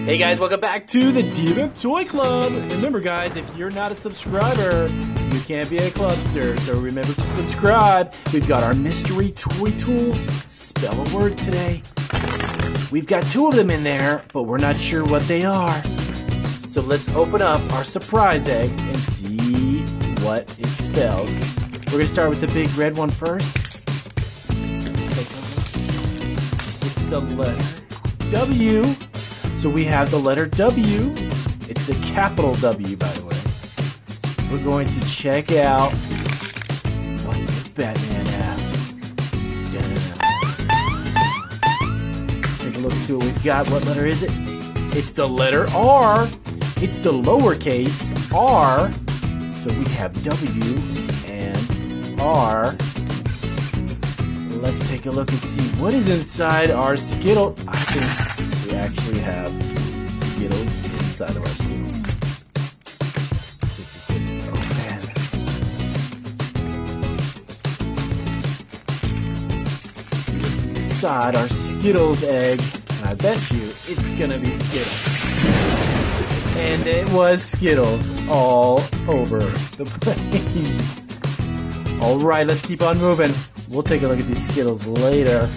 Hey guys, welcome back to the Diva Toy Club. Remember guys, if you're not a subscriber, you can't be a clubster. So remember to subscribe. We've got our mystery toy tool. Spell a word today. We've got 2 of them in there, but we're not sure what they are. So let's open up our surprise egg and see what it spells. We're going to start with the big red one first. It's the letter W. So we have the letter W. It's the capital W, by the way. We're going to check out what does Batman have. Take a look and see what we've got. What letter is it? It's the letter R. It's the lowercase r. So we have W and R. Let's take a look and see what is inside our Skittle. I think we actually have Skittles inside of our Skittles. Oh man. Inside our Skittles egg, and I bet you it's gonna be Skittles. And it was Skittles all over the place. Alright, let's keep on moving. We'll take a look at these Skittles later.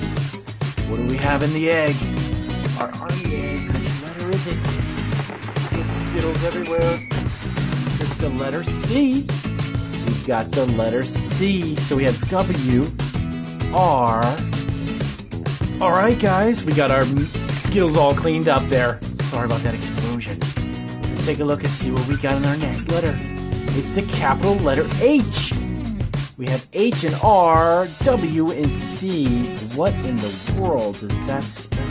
What do we have in the egg? Our army egg. Which letter is it? It's Skittles everywhere. There's the letter C. We've got the letter C. So we have W, R. Alright guys, we got our Skittles all cleaned up there. Sorry about that explosion. Let's take a look and see what we got in our next letter. It's the capital letter H. We have H and R, W and C. What in the world does that spell?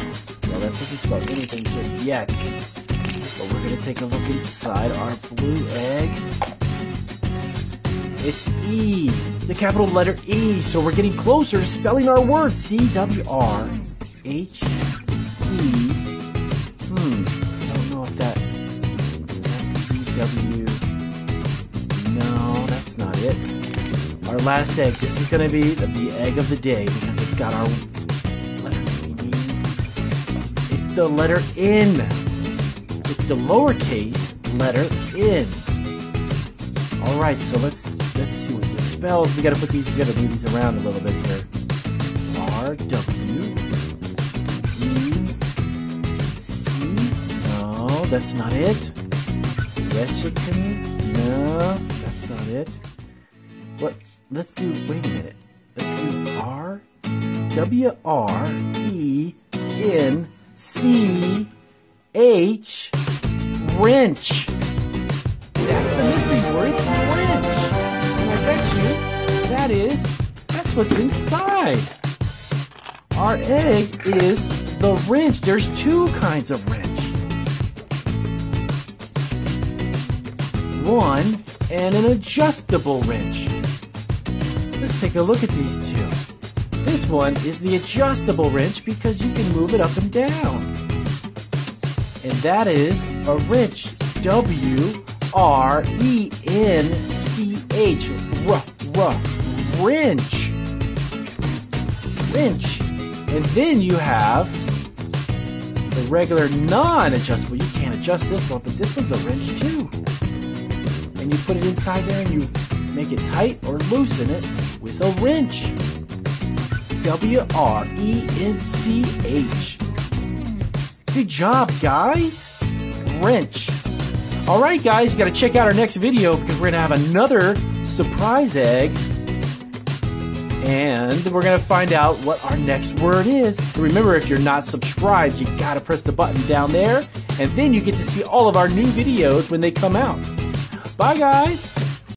Well, that doesn't spell anything just yet. But we're going to take a look inside our blue egg. It's E, the capital letter E. So we're getting closer to spelling our word. C-W-R-H-E. I don't know if that's C-W. No, that's not it. Our last egg. This is going to be the egg of the day because it's got our letter E. It's the letter N. It's the lowercase letter N. All right, so let's see what this spells. We got to move these around a little bit here. R W E C. No, that's not it. Washington. No, that's not it. What? Let's do, wait a minute. Let's do R, W, R, E, N, C, H, wrench. That's the mystery word, it's wrench. And I bet you that's what's inside. Our egg is the wrench. There's 2 kinds of wrench. One and an adjustable wrench. Let's take a look at these 2. This one is the adjustable wrench because you can move it up and down. And that is a wrench. W-R-E-N-C-H. Wrench. Wrench. And then you have the regular non-adjustable. You can't adjust this one, but this one's a wrench too. And you put it inside there and you make it tight or loosen it with a wrench. W-R-E-N-C-H. Good job, guys. Wrench. Alright, guys, you got to check out our next video because we're going to have another surprise egg. And we're going to find out what our next word is. Remember, if you're not subscribed, you got to press the button down there. And then you get to see all of our new videos when they come out. Bye, guys.